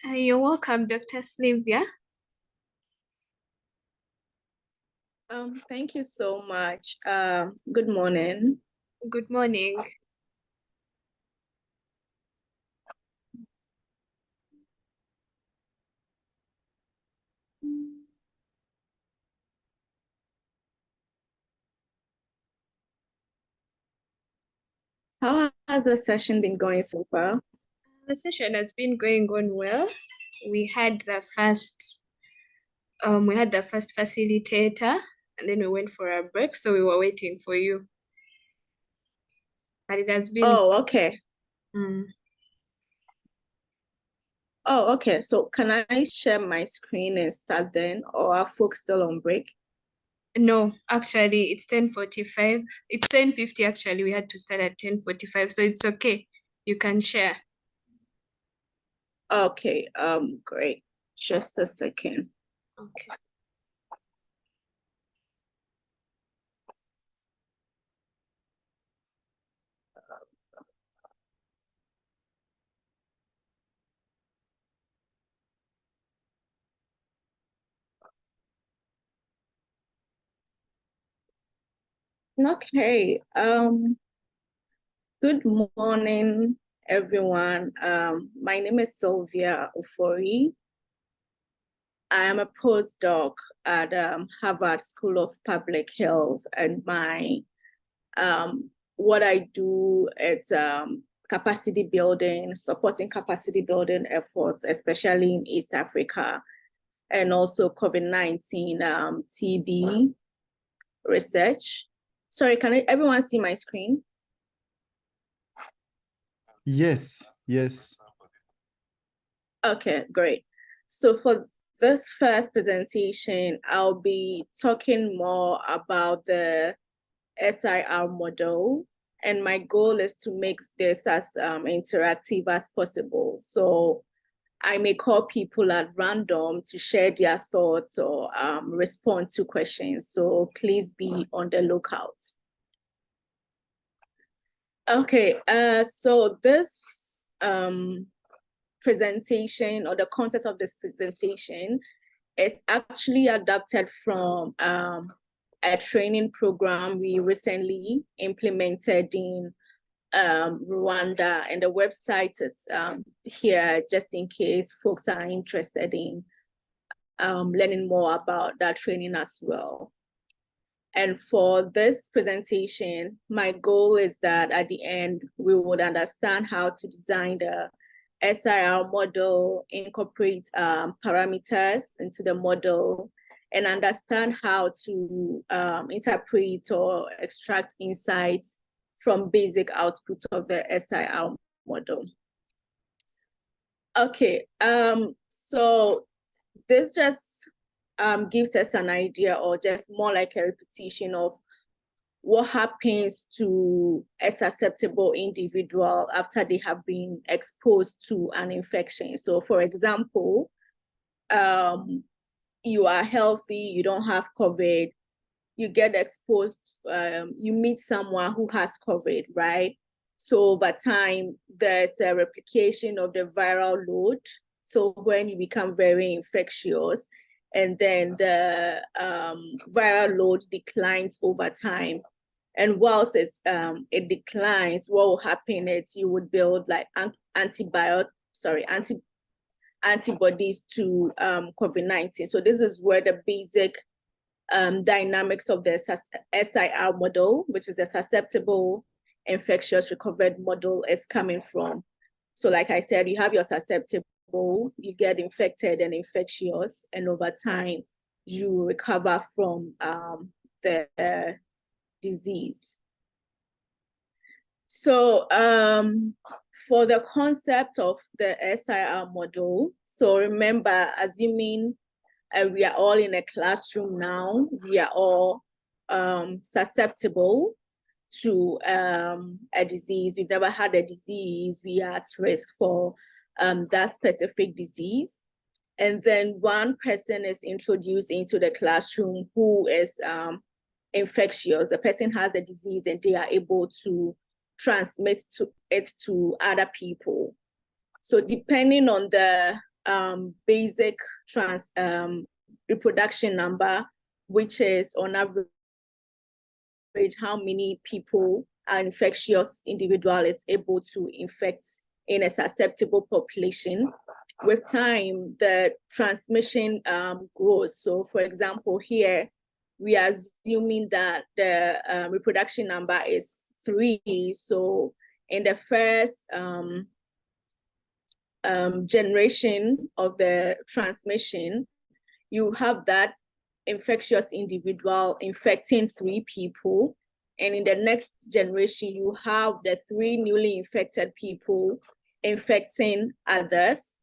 You're welcome, Dr. Sylivia. Thank you so much. Good morning. Good morning. How has the session been going so far? The session has been going on well. We had the first facilitator, and then we went for a break, so we were waiting for you. But it has been Oh, okay. Mm. Oh, okay. So can I share my screen and start then, or are folks still on break? No, actually, it's 10:45. It's 10:50 actually. We had to start at 10:45, so it's okay. You can share. Okay, great. Just a second. Okay. Okay. Good morning, everyone. My name is Sylvia Ofori. I am a postdoc at Harvard School of Public Health, and what I do is capacity building, supporting capacity building efforts, especially in East Africa, and also COVID-19 TB research. Sorry, can everyone see my screen? Yes. Okay, great. So for this first presentation, I'll be talking more about the SIR model, and my goal is to make this as interactive as possible. So I may call people at random to share their thoughts or respond to questions. So please be on the lookout. Okay, so this presentation, or the content of this presentation, is actually adapted from a training program we recently implemented in Rwanda, and the website is here just in case folks are interested in learning more about that training as well. And for this presentation, my goal is that at the end, we would understand how to design the SIR model, incorporate parameters into the model, and understand how to interpret or extract insights from basic output of the SIR model. Okay, so this just gives us an idea, or just more like a repetition of what happens to a susceptible individual after they have been exposed to an infection. So for example, you are healthy, you don't have COVID, you get exposed, you meet someone who has COVID, right? So over time, there's a replication of the viral load. So when you become very infectious, and then the viral load declines over time. And whilst it declines, what will happen is you would build like antibodies to COVID-19. So this is where the basic dynamics of the SIR model, which is a susceptible, infectious, recovered model, is coming from. So like I said, you have your susceptible, you get infected and infectious, and over time, you recover from the disease. So for the concept of the SIR model, so remember, assuming we are all in a classroom now, we are all susceptible to a disease. We've never had a disease, we are at risk for that specific disease. And then one person is introduced into the classroom who is infectious. The person has the disease and they are able to transmit it to other people. So depending on the basic reproduction number, which is on average how many people an infectious individual is able to infect in a susceptible population. With time, the transmission grows. So, for example, here we are assuming that the reproduction number is 3. So, in the first generation of the transmission, you have that infectious individual infecting 3 people. And in the next generation, you have the 3 newly infected people infecting others.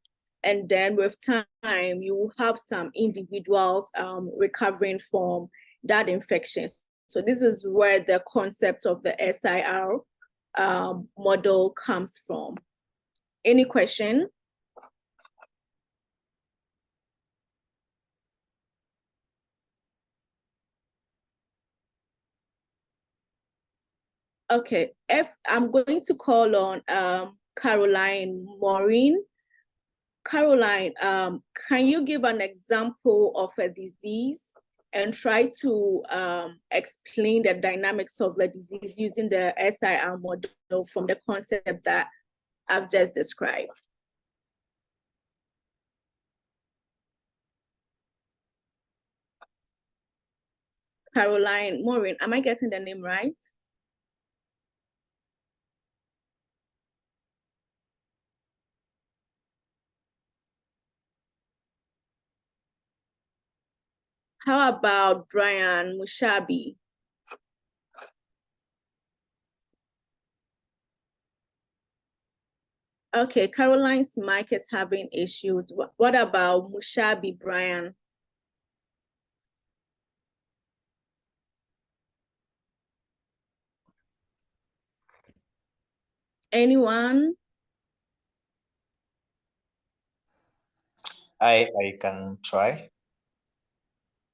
And then with time, you have some individuals recovering from that infection. So this is where the concept of the SIR model comes from. Any question? Okay, if I'm going to call on Caroline Maureen. Caroline, can you give an example of a disease and try to explain the dynamics of the disease using the SIR model from the concept that I've just described? Caroline Maureen, am I getting the name right? How about Brian Mushabi? Okay, Caroline's mic is having issues. What about Mushabi Brian? Anyone? I can try.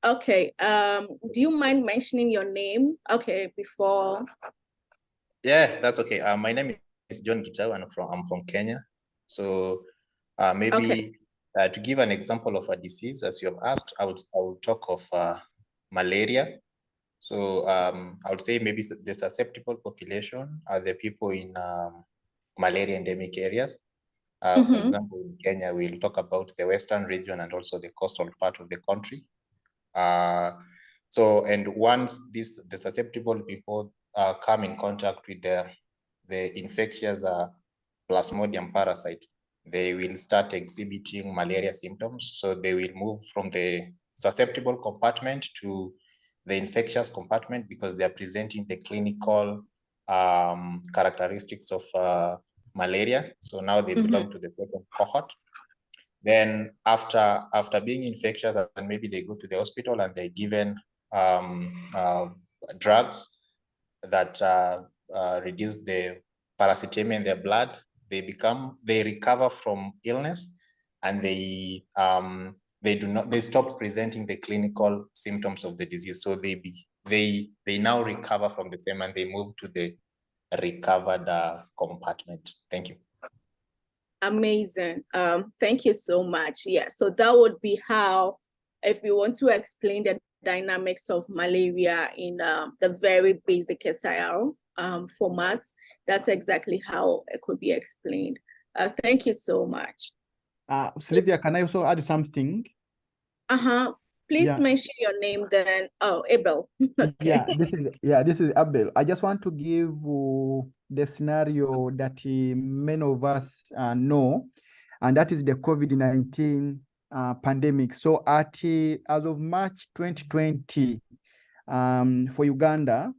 Okay, do you mind mentioning your name? Okay, before. Yeah, that's okay. My name is John Gitau and I'm from Kenya. So maybe okay. To give an example of a disease, as you have asked, I will talk of malaria. So I would say maybe the susceptible population are the people in malaria endemic areas. For example, in Kenya, we'll talk about the western region and also the coastal part of the country. And once the susceptible people come in contact with the infectious Plasmodium parasite, they will start exhibiting malaria symptoms. So they will move from the susceptible compartment to the infectious compartment because they are presenting the clinical characteristics of malaria. So now they belong to the second cohort. Then after being infectious, and maybe they go to the hospital and they're given drugs that reduce the parasitemia in their blood, they recover from illness, and they stop presenting the clinical symptoms of the disease. So they now recover from the same, and they move to the recovered compartment. Thank you. Amazing. Thank you so much. Yeah, so that would be how, if you want to explain the dynamics of malaria in the very basic SIR format, that's exactly how it could be explained. Thank you so much. Sylvia, can I also add something? Please mention your name then. Oh, Abel. Okay. This is Abel. I just want to give the scenario that many of us know, and that is the COVID-19 pandemic. So as of March 2020, for Uganda,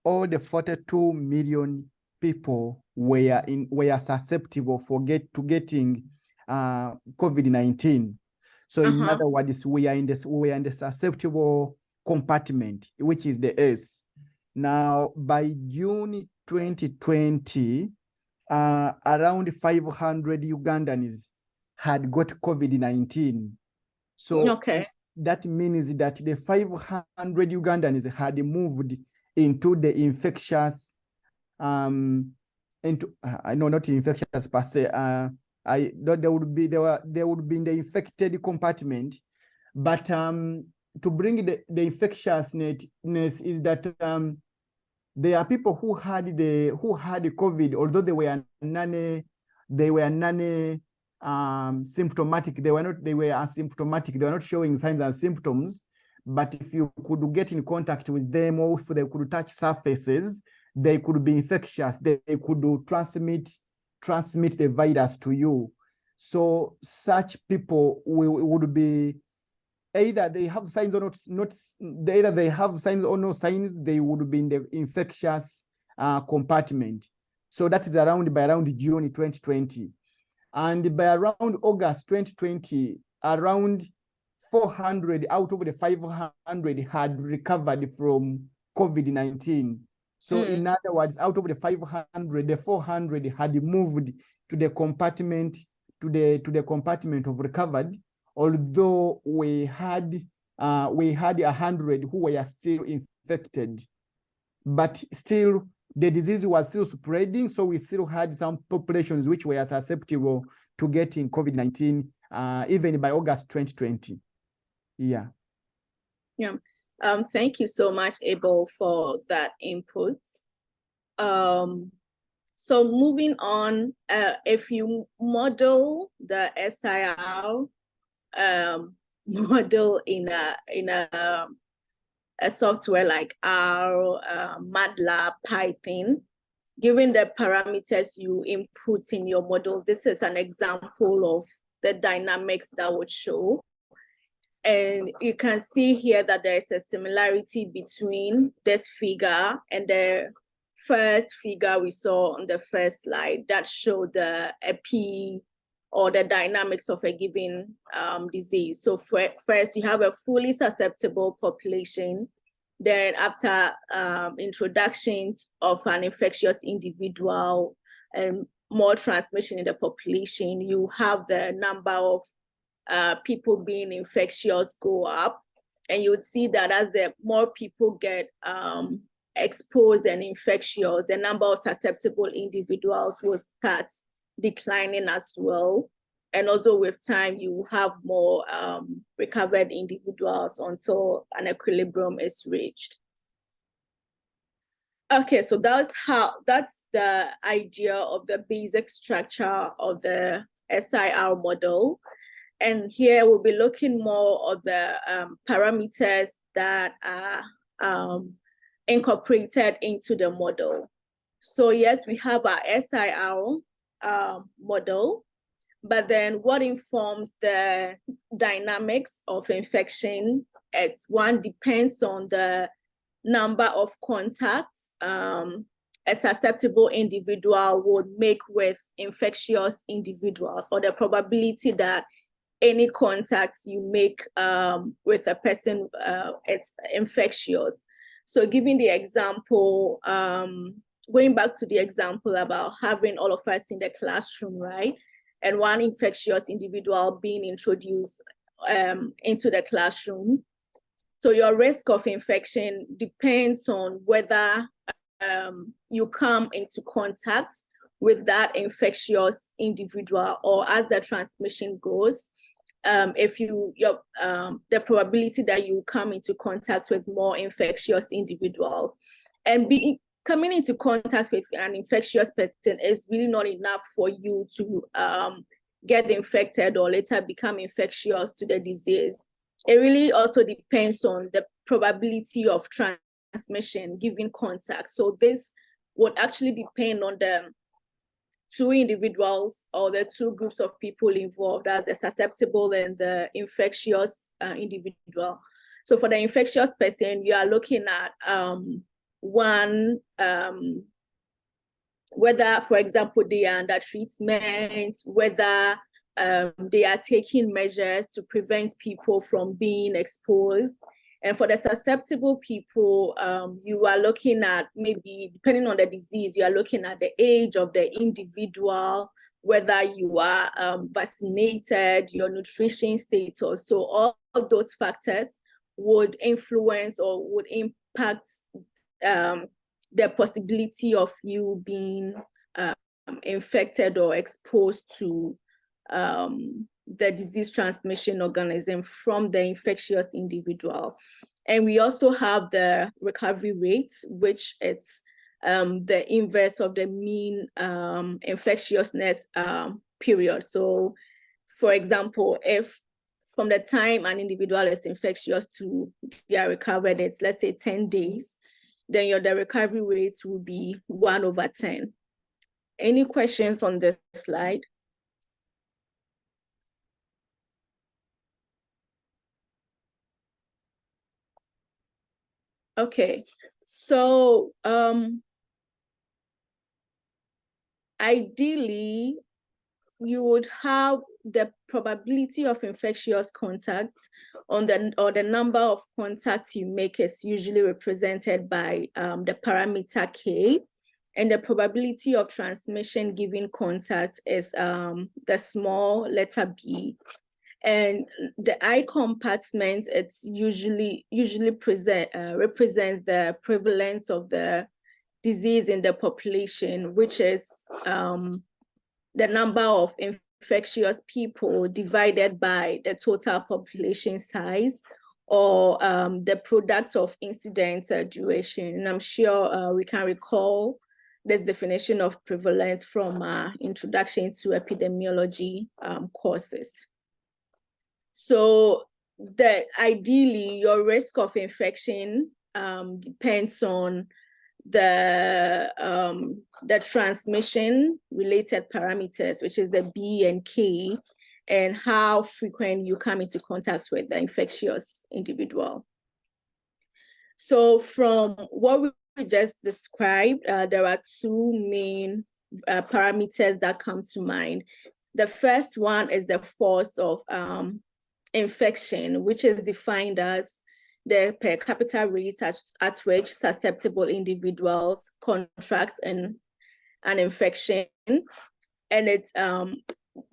all the 42 million people were susceptible to getting COVID-19. So in other words, we are in the susceptible compartment, which is the S. Now, by June 2020, around 500 Ugandans had got COVID-19. So that means that the 500 Ugandans had moved into the infectious, not infectious per se, There would be in the infected compartment, but to bring the infectiousness is that there are people who had COVID, although they were symptomatic. They were asymptomatic. They were not showing signs and symptoms. But if you could get in contact with them, or if they could touch surfaces, they could be infectious. They could transmit the virus to you. So such people would be either they have signs or either they have signs or no signs. They would be in the infectious compartment. So that is by around June 2020, and by around August 2020, around 400 out of the 500 had recovered from COVID-19. So in other words, out of the 500, the 400 had moved to the compartment of recovered, although we had 100 who were still infected. But still, the disease was still spreading, so we still had some populations which were susceptible to getting COVID-19 even by August 2020. Yeah. Thank you so much, Abel, for that input. So moving on, if you model the SIR model in a software like R, MATLAB, Python, given the parameters you input in your model, this is an example of the dynamics that would show. And you can see here that there is a similarity between this figure and the first figure we saw on the first slide that showed the epi or the dynamics of a given disease. So first, you have a fully susceptible population. Then after introduction of an infectious individual and more transmission in the population, you have the number of people being infectious go up. And you would see that as the more people get exposed and infectious, the number of susceptible individuals will start declining as well. And also with time, you have more recovered individuals until an equilibrium is reached. Okay, so that's the idea of the basic structure of the SIR model. And here we'll be looking more at the parameters that are incorporated into the model. So yes, we have our SIR model, but then what informs the dynamics of infection? One depends on the number of contacts a susceptible individual would make with infectious individuals, or the probability that any contact you make with a person, it's infectious. So giving the example, going back to the example about having all of us in the classroom, right? And one infectious individual being introduced into the classroom. So your risk of infection depends on whether you come into contact with that infectious individual, or as the transmission goes, the probability that you come into contact with more infectious individuals. And coming into contact with an infectious person is really not enough for you to get infected or later become infectious to the disease. It really also depends on the probability of transmission given contact. So this would actually depend on the two individuals or the two groups of people involved, as the susceptible and the infectious individual. So for the infectious person, you are looking at whether, for example, they are under treatment, whether they are taking measures to prevent people from being exposed. And for the susceptible people, you are looking at, maybe depending on the disease, you are looking at the age of the individual, whether you are vaccinated, your nutrition status. So all of those factors would influence or would impact the possibility of you being infected or exposed to the disease transmission organism from the infectious individual. And we also have the recovery rate, which it's the inverse of the mean infectiousness period. So, for example, if from the time an individual is infectious to they are recovered, it's let's say 10 days, then the recovery rate will be 1/10. Any questions on this slide? Okay, so ideally, you would have the probability of infectious contact or the number of contacts you make is usually represented by the parameter K, and the probability of transmission given contact is the small letter B. And the I compartment, it's usually represents the prevalence of the disease in the population, which is the number of infectious people divided by the total population size, or the product of incident duration. And I'm sure we can recall this definition of prevalence from introduction to epidemiology courses. So ideally, your risk of infection depends on the transmission related parameters, which is the B and K, and how frequent you come into contact with the infectious individual. So from what we just described, there are two main parameters that come to mind. The first one is the force of infection, which is defined as the per capita rate at which susceptible individuals contract an infection. And it's,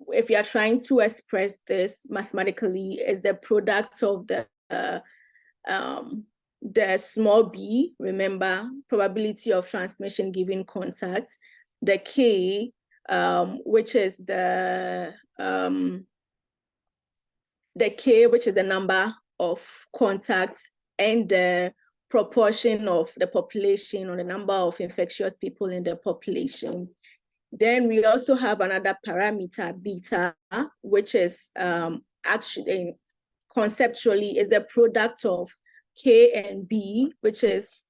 if you are trying to express this mathematically, is the product of the small b, remember, probability of transmission given contact, the K, which is the K, which is the number of contacts, and the proportion of the population or the number of infectious people in the population. Then we also have another parameter, beta, which is actually conceptually is the product of K and B, which is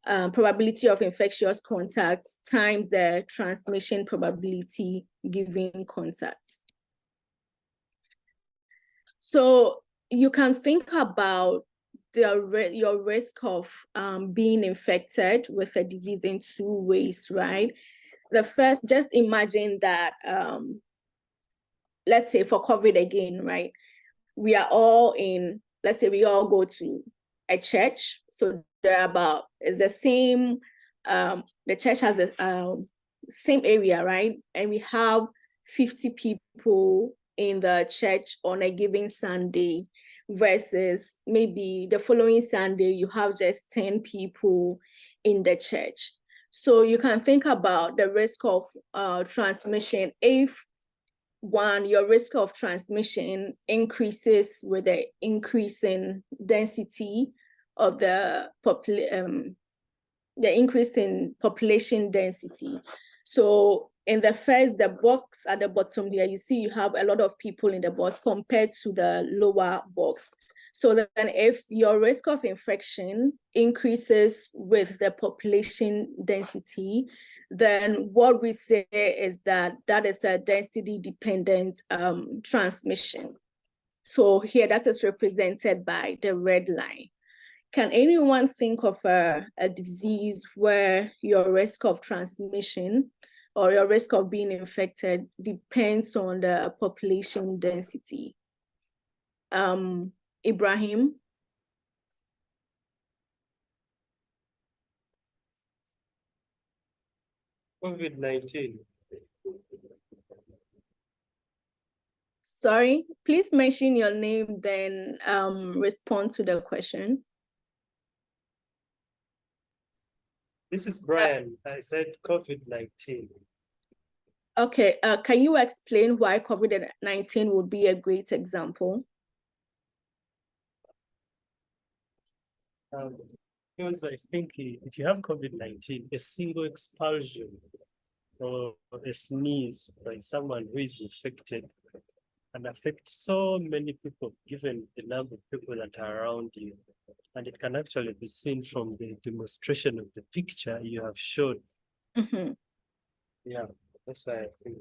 probability of infectious contacts times the transmission probability given contacts. So you can think about your risk of being infected with a disease in two ways, right? The first, just imagine that, let's say for COVID again, right? We are all in, let's say we all go to a church. So they're about, it's the same, the church has the same area, right? And we have 50 people in the church on a given Sunday, versus maybe the following Sunday, you have just 10 people in the church. So you can think about the risk of transmission. If your risk of transmission increases with the increase in density of the increase in population density. So in the box at the bottom there, you see you have a lot of people in the box compared to the lower box. So then if your risk of infection increases with the population density, then what we say is that is a density dependent transmission. So here that is represented by the red line. Can anyone think of a disease where your risk of transmission or your risk of being infected depends on the population density? Ibrahim? COVID-19. Sorry, please mention your name, then respond to the question. This is Brian. I said COVID-19. Okay, can you explain why COVID-19 would be a great example? Because I think if you have COVID-19, a single expulsion or a sneeze by someone who is infected can affect so many people, given the number of people that are around you. And it can actually be seen from the demonstration of the picture you have shown. Mm-hmm. Yeah, that's why I think.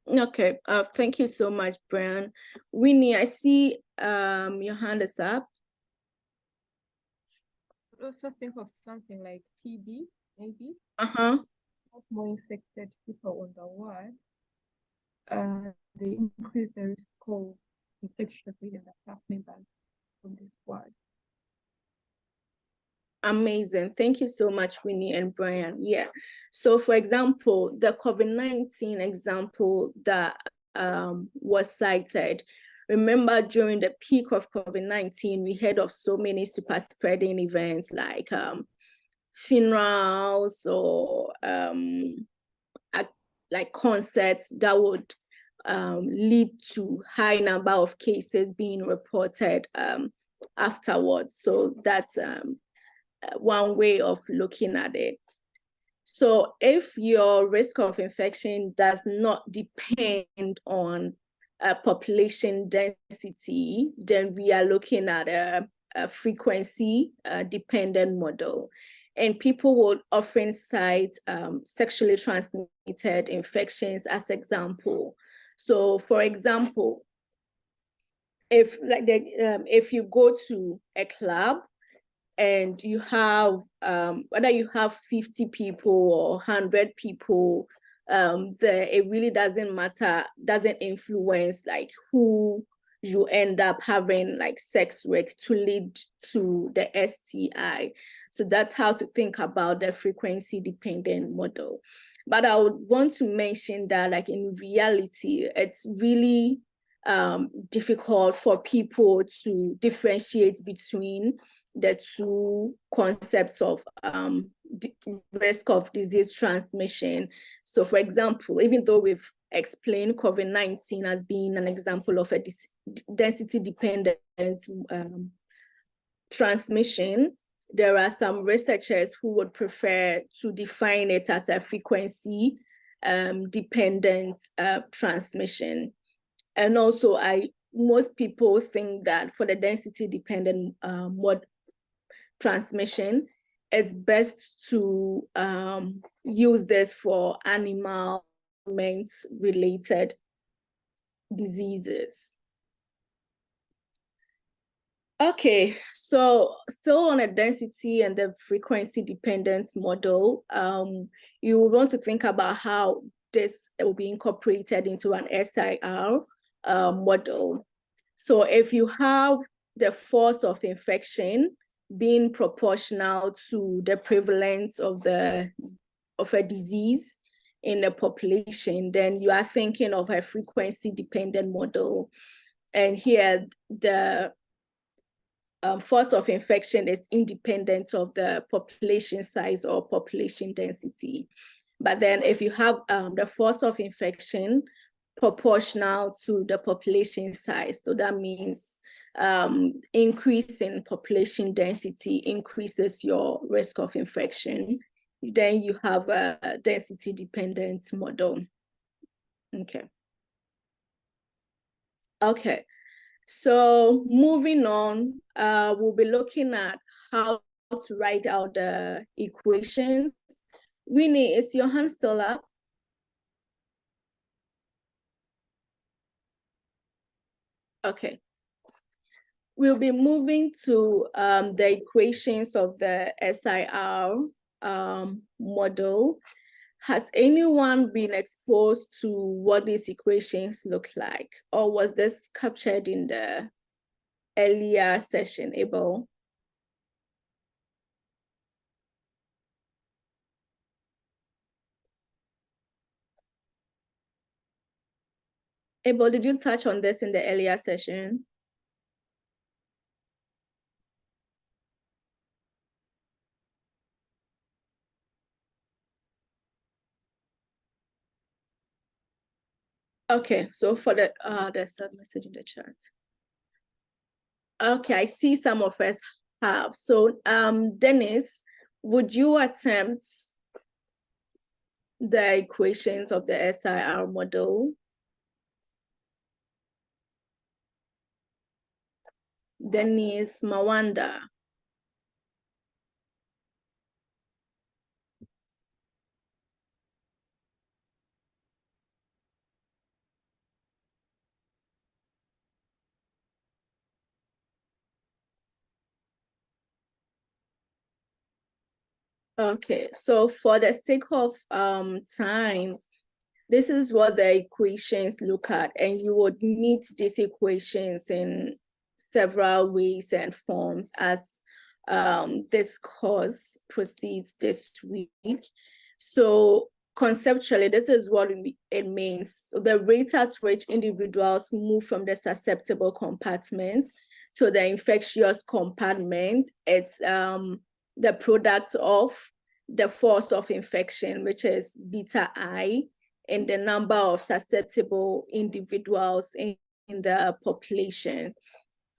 Okay, thank you so much, Brian. Winnie, I see your hand is up. Could also think of something like TB, maybe. Uh-huh. More infected people on the ward, they increase the risk of infection within the staff members from this ward. Amazing. Thank you so much, Winnie and Brian. Yeah. So, for example, the COVID-19 example that was cited, remember during the peak of COVID-19, we heard of so many super spreading events like funerals or like concerts that would lead to high number of cases being reported afterwards. So that's one way of looking at it. So if your risk of infection does not depend on population density, then we are looking at a frequency dependent model. And people would often cite sexually transmitted infections as example. So for example, if you go to a club and you have whether you have 50 people or 100 people, it really doesn't matter, doesn't influence like who you end up having like sex with to lead to the STI. So that's how to think about the frequency dependent model. But I would want to mention that like in reality, it's really difficult for people to differentiate between the two concepts of risk of disease transmission. So for example, even though we've explained COVID-19 as being an example of a density dependent transmission, there are some researchers who would prefer to define it as a frequency dependent transmission. And also most people think that for the density dependent transmission, it's best to use this for animal related diseases. Okay, so still on a density and the frequency dependent model, you want to think about how this will be incorporated into an SIR model. So if you have the force of infection being proportional to the prevalence of a disease in the population, then you are thinking of a frequency dependent model. And here the force of infection is independent of the population size or population density. But then if you have the force of infection proportional to the population size, so that means increase in population density increases your risk of infection, then you have a density dependent model. Okay. So moving on, we'll be looking at how to write out the equations. Winnie, is your hand still up? Okay. We'll be moving to the equations of the SIR model. Has anyone been exposed to what these equations look like? Or was this captured in the earlier session, Abel? Abel, did you touch on this in the earlier session? Okay, so for the there's a message in the chat. Okay, I see some of us have. So Dennis, would you attempt the equations of the SIR model? Dennis Mawanda. Okay, so for the sake of time, this is what the equations look at, and you would meet these equations in several ways and forms as this course proceeds this week. So conceptually, this is what it means. So the rate at which individuals move from the susceptible compartment to the infectious compartment, it's the product of the force of infection, which is beta I, and the number of susceptible individuals in the population.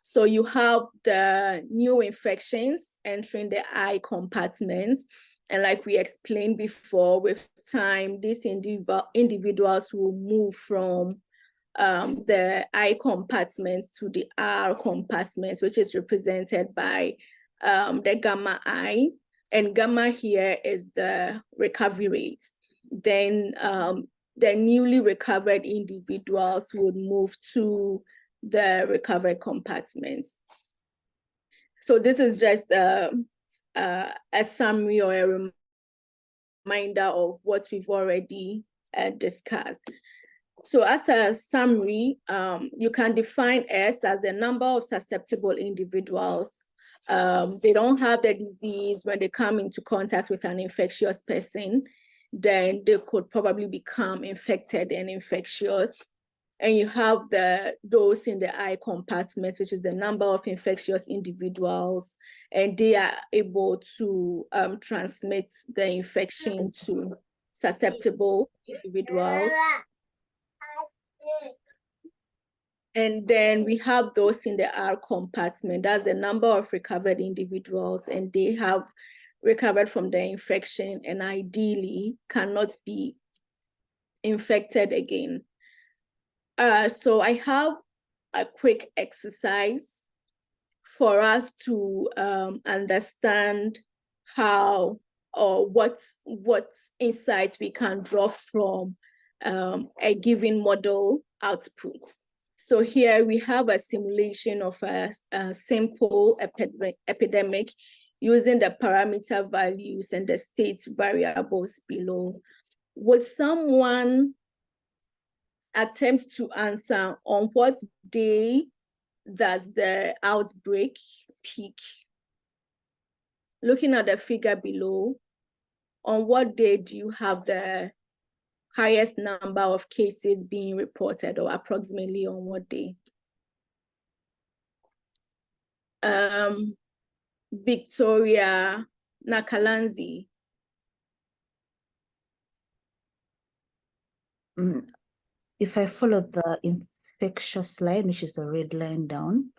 So you have the new infections entering the I compartment. And like we explained before, with time, these individuals will move from the I compartment to the R compartment, which is represented by the gamma I. And gamma here is the recovery rate. Then the newly recovered individuals would move to the recovered compartment. So this is just a summary or a reminder of what we've already discussed. So as a summary, you can define S as the number of susceptible individuals. They don't have the disease. When they come into contact with an infectious person, then they could probably become infected and infectious. And you have those in the I compartment, which is the number of infectious individuals, and they are able to transmit the infection to susceptible individuals. And then we have those in the R compartment. That's the number of recovered individuals, and they have recovered from the infection and ideally cannot be infected again. So I have a quick exercise for us to understand how or what insights we can draw from a given model output. So here we have a simulation of a simple epidemic using the parameter values and the state variables below. Would someone attempt to answer on what day does the outbreak peak? Looking at the figure below, on what day do you have the highest number of cases being reported, or approximately on what day? Victoria Nakalanzi. If I follow the infectious line, which is the red line down,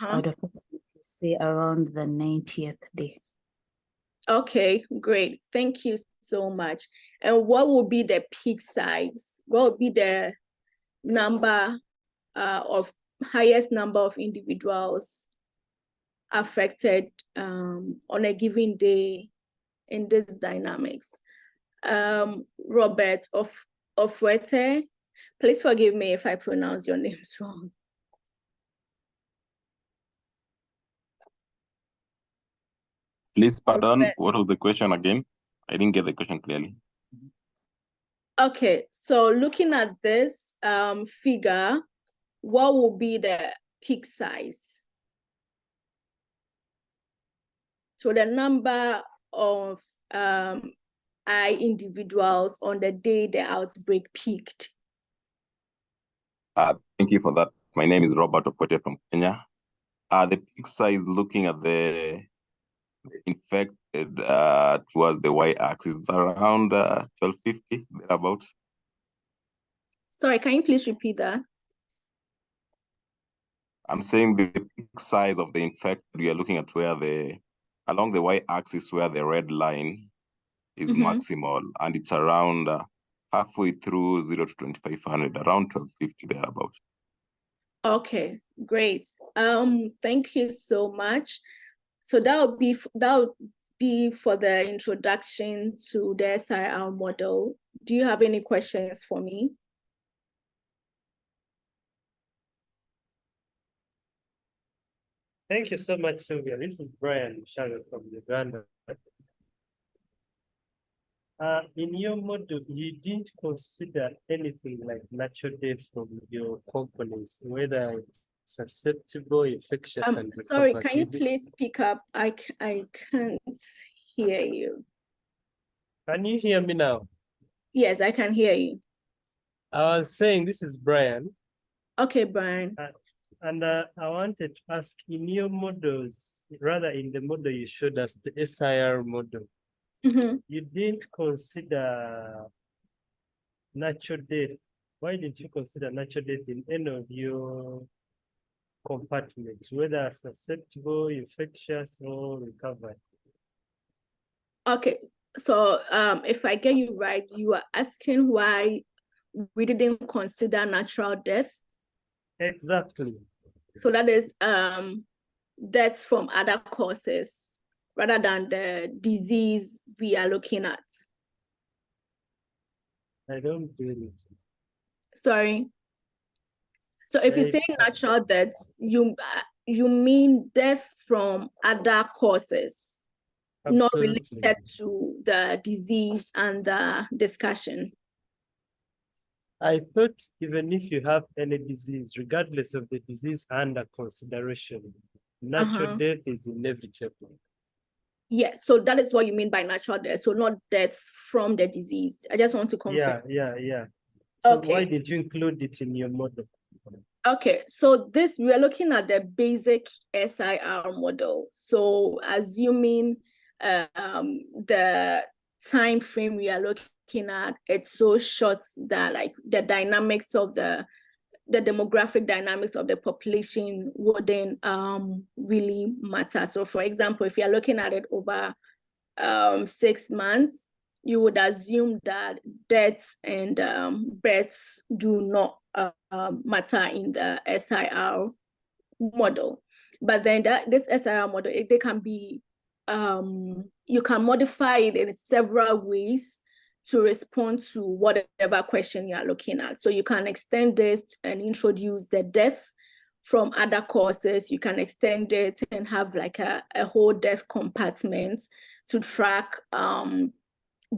I would approximately say around the 90th day. Okay, great. Thank you so much. And what will be the peak size? What will be the number of highest number of individuals affected on a given day in this dynamics? Robert Ofwete, please forgive me if I pronounce your names wrong. Please pardon, what was the question again? I didn't get the question clearly. Okay, so looking at this figure, what will be the peak size? So the number of I individuals on the day the outbreak peaked. Thank you for that. My name is Robert Opote from Kenya. The peak size, looking at the infected towards the y-axis, around 1250, thereabouts. Sorry, can you please repeat that? I'm saying the peak size of the infected, we are looking at where along the y-axis where the red line is maximal, and it's around halfway through 0 to 2500, around 1250 thereabout. Okay, great. Thank you so much. So that would be for the introduction to the SIR model. Do you have any questions for me? Thank you so much, Sylvia. This is Brian Shaga from Uganda. In your model, you didn't consider anything like natural death from your components, whether it's susceptible, infectious, and sorry, can you please speak up? I can't hear you. Can you hear me now? Yes, I can hear you. I was saying, this is Brian. Okay, Brian. And I wanted to ask, in your models, rather in the model you showed us, the SIR model, you didn't consider natural death. Why did you consider natural death in any of your compartments, whether susceptible, infectious, or recovered? Okay, so if I get you right, you are asking why we didn't consider natural death? Exactly. So that is deaths from other causes rather than the disease we are looking at. I don't do it. Sorry. So if you say natural deaths, you mean death from other causes, not related to the disease and the discussion. I thought even if you have any disease, regardless of the disease under consideration, natural death is inevitable. Yes, so that is what you mean by natural death. So not deaths from the disease. I just want to confirm. Yeah. So why did you include it in your model? Okay, so we are looking at the basic SIR model. So assuming the time frame we are looking at, it's so short that like the dynamics of the demographic dynamics of the population wouldn't really matter. So for example, if you're looking at it over 6 months, you would assume that deaths and births do not matter in the SIR model. But then this SIR model, they can be, you can modify it in several ways to respond to whatever question you're looking at. So you can extend this and introduce the death from other causes. You can extend it and have like a whole death compartment to track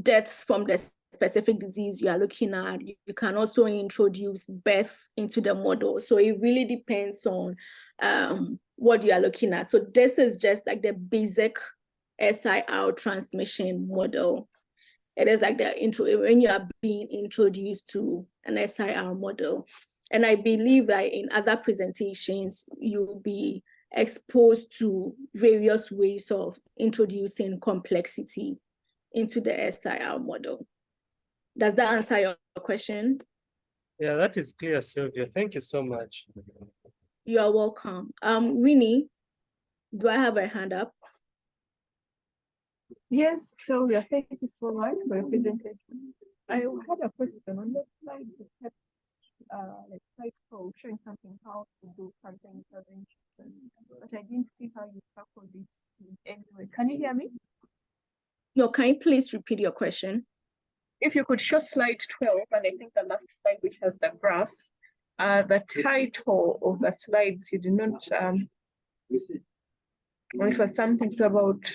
deaths from the specific disease you are looking at. You can also introduce birth into the model. So it really depends on what you are looking at. So this is just like the basic SIR transmission model. It is like when you are being introduced to an SIR model. And I believe that in other presentations, you'll be exposed to various ways of introducing complexity into the SIR model. Does that answer your question? Yeah, that is clear, Sylvia. Thank you so much. You are welcome. Winnie, do I have a hand up? Yes, Sylvia, thank you so much for your presentation. I had a question on the slide. Like slide 4 showing something how to do something intervention, but I didn't see how you tackled it anyway. Can you hear me? No, can you please repeat your question? If you could show slide 12, and I think the last slide which has the graphs, the title of the slides you did not it was something about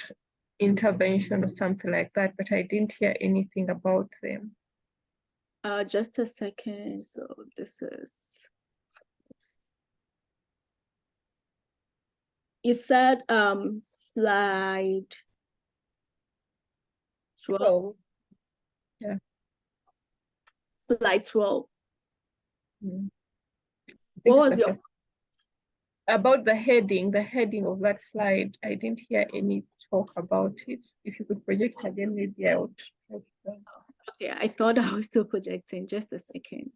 intervention or something like that, but I didn't hear anything about them. Just a second. So this is, you said slide 12. Yeah. Slide 12. What was your about the heading of that slide? I didn't hear any talk about it. If you could project again, maybe I would. Okay, I thought I was still projecting. Just a second.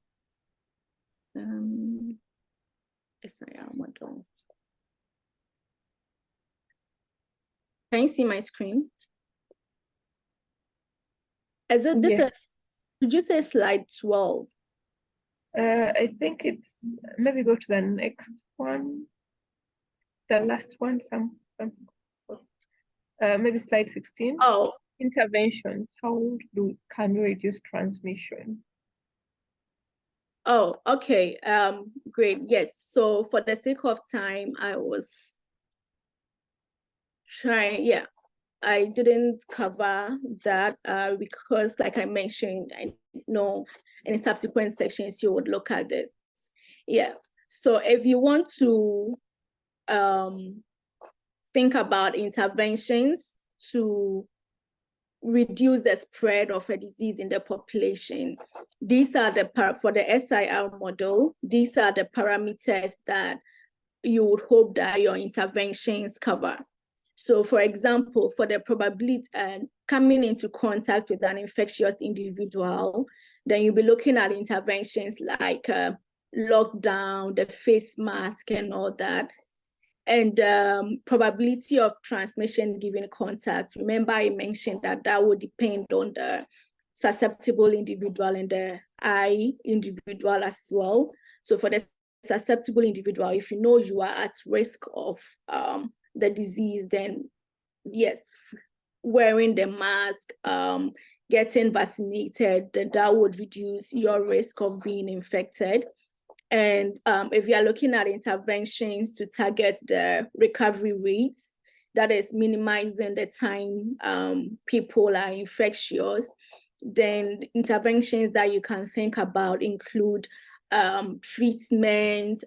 SIR model. Can you see my screen? Is it this? Yes. Did you say slide 12? I think it's, maybe go to the next one. The last one, maybe slide 16. Oh, Interventions. How can we reduce transmission? oh, okay. Great. Yes. So for the sake of time, I was trying, yeah. I didn't cover that because, like I mentioned, I know in subsequent sections you would look at this. Yeah. So if you want to think about interventions to reduce the spread of a disease in the population, these are for the SIR model, these are the parameters that you would hope that your interventions cover. So for example, for the probability coming into contact with an infectious individual, then you'll be looking at interventions like lockdown, the face mask and all that. And probability of transmission given contact. Remember I mentioned that would depend on the susceptible individual and the high individual as well. So for the susceptible individual, if you know you are at risk of the disease, then yes, wearing the mask, getting vaccinated, that would reduce your risk of being infected. And if you are looking at interventions to target the recovery rates, that is minimizing the time people are infectious, then interventions that you can think about include treatment,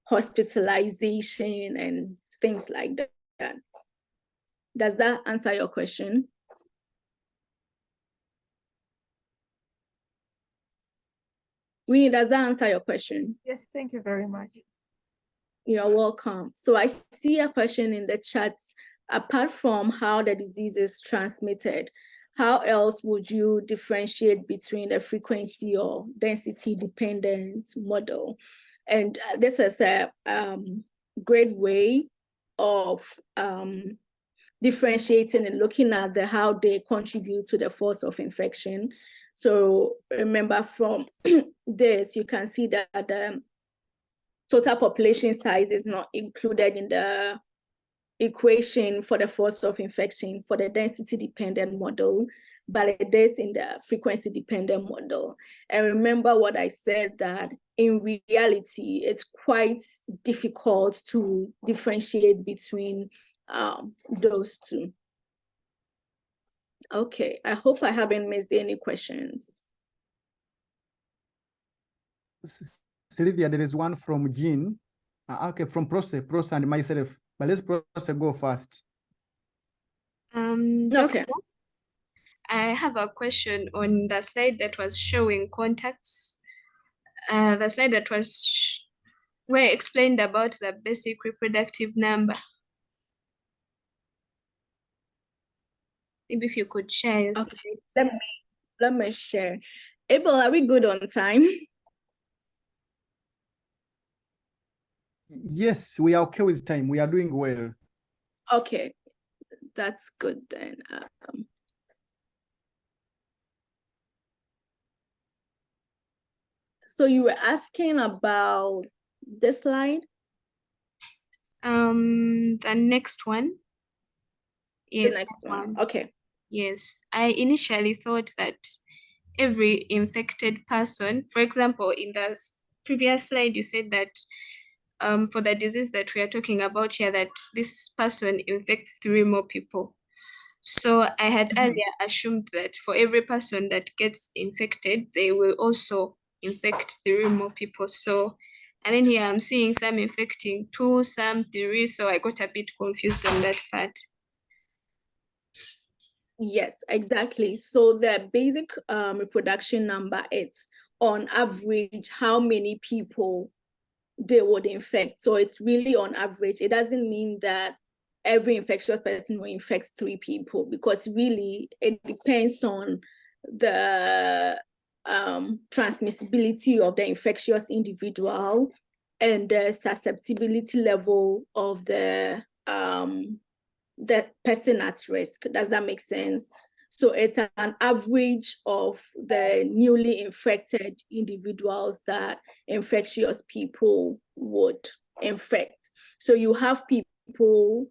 hospitalization, and things like that. Does that answer your question? Winnie, does that answer your question? Yes, thank you very much. You're welcome. So I see a question in the chat. Apart from how the disease is transmitted, how else would you differentiate between a frequency or density dependent model? And this is a great way of differentiating and looking at how they contribute to the force of infection. So remember from this, you can see that the total population size is not included in the equation for the force of infection for the density dependent model, but it is in the frequency dependent model. And remember what I said, that in reality, it's quite difficult to differentiate between those two. Okay, I hope I haven't missed any questions. Sylvia, there is one from Jean. Okay, from Prose and myself. But let's Prose go first. Doctor, Okay. I have a question on the slide that was showing contacts. The slide that was where explained about the basic reproductive number. Maybe if you could share your Okay. Let me share. Abel, are we good on time? Yes, we are okay with time. We are doing well. Okay, that's good then. So you were asking about this slide? The next one. Yes, the next one. Okay. Yes, I initially thought that every infected person, for example, in the previous slide, you said that for the disease that we are talking about here, that this person infects 3 more people. So I had earlier assumed that for every person that gets infected, they will also infect 3 more people. So, and then here I'm seeing some infecting 2, some 3, so I got a bit confused on that part. Yes, exactly. So the basic reproduction number, it's on average how many people they would infect. So it's really on average. It doesn't mean that every infectious person will infect 3 people, because really it depends on the transmissibility of the infectious individual and the susceptibility level of the person at risk. Does that make sense? So it's an average of the newly infected individuals that infectious people would infect. So you have people,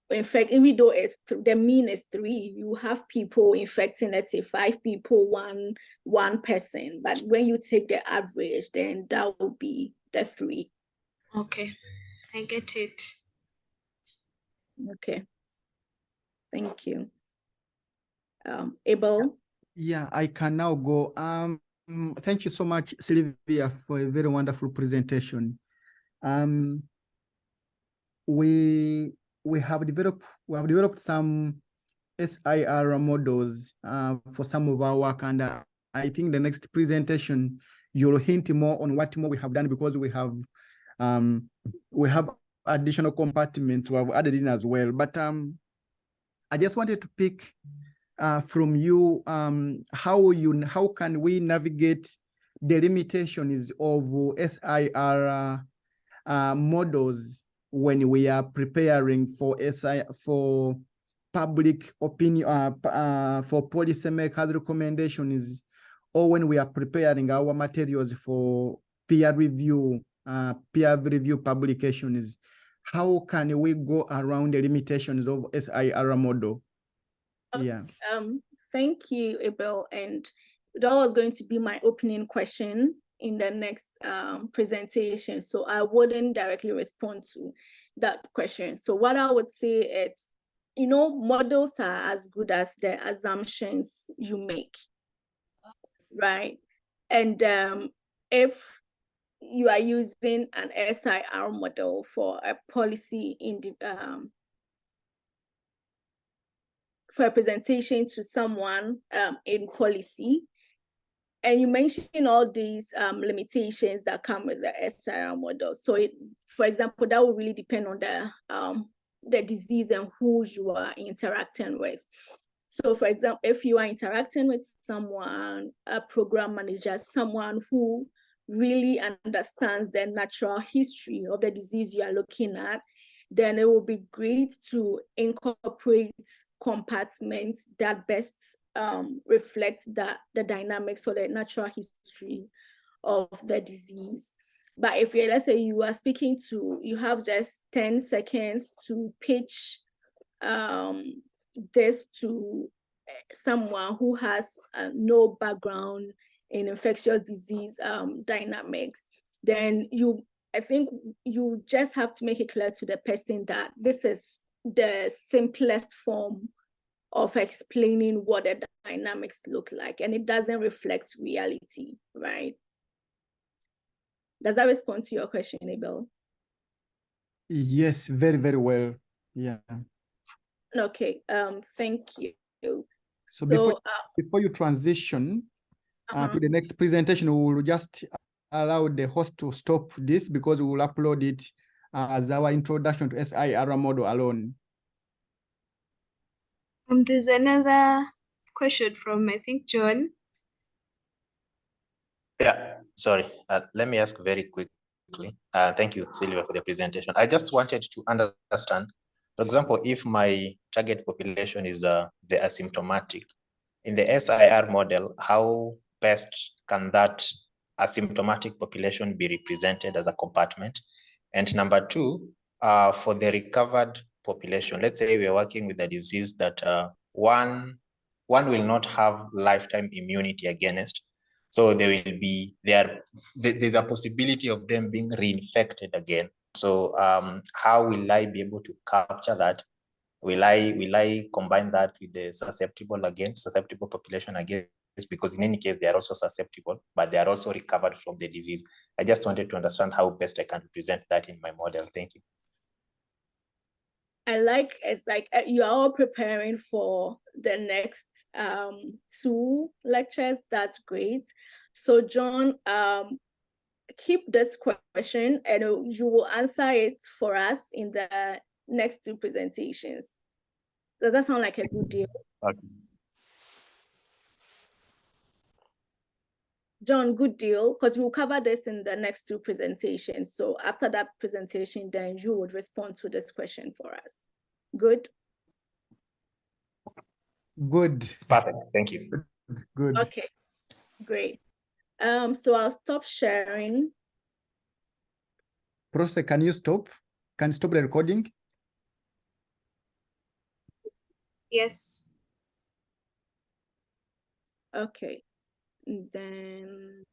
in fact, even though the mean is 3, you have people infecting, let's say 5 people, one person. But when you take the average, then that will be the 3. Okay, I get it. Okay, thank you. Abel? Yeah, I can now go. Thank you so much, Sylvia, for a very wonderful presentation. We have developed some SIR models for some of our work, and I think the next presentation you'll hint more on what more we have done, because we have additional compartments we have added in as well. But I just wanted to pick from you how can we navigate the limitations of SIR models when we are preparing for public opinion, for policymakers' recommendations, or when we are preparing our materials for peer review publications. How can we go around the limitations of SIR model? Yeah. Thank you, Abel. And that was going to be my opening question in the next presentation. So I wouldn't directly respond to that question. So what I would say is, models are as good as the assumptions you make, right? And if you are using an SIR model for a policy for a presentation to someone in policy, and you mentioned all these limitations that come with the SIR model. So for example, that will really depend on the disease and who you are interacting with. So for example, if you are interacting with someone, a program manager, someone who really understands the natural history of the disease you are looking at, then it will be great to incorporate compartments that best reflect the dynamics or the natural history of the disease. But if let's say you are speaking to, you have just 10 seconds to pitch this to someone who has no background in infectious disease dynamics, then I think you just have to make it clear to the person that this is the simplest form of explaining what the dynamics look like, and it doesn't reflect reality, right? Does that respond to your question, Abel? Yes, very, very well. Yeah. Okay, thank you. So before you transition to the next presentation, we will just allow the host to stop this, because we will upload it as our introduction to SIR model alone. There's another question from, I think, John. Yeah, sorry. Let me ask very quickly. Thank you, Sylvia, for the presentation. I just wanted to understand, for example, if my target population is the asymptomatic, in the SIR model, how best can that asymptomatic population be represented as a compartment? And number 2, for the recovered population, let's say we are working with a disease that one will not have lifetime immunity against. So there's a possibility of them being reinfected again. So how will I be able to capture that? Will I combine that with the susceptible population again? Because in any case, they are also susceptible, but they are also recovered from the disease. I just wanted to understand how best I can represent that in my model. Thank you. It's like you are all preparing for the next 2 lectures. That's great. So John, keep this question and you will answer it for us in the next 2 presentations. Does that sound like a good deal? Okay. John, good deal, because we'll cover this in the next two presentations. So after that presentation, then you would respond to this question for us. Good? Good. Perfect. Thank you. Good. Okay, great. So I'll stop sharing. Proce, can you stop? Can you stop the recording? Yes. Okay, and then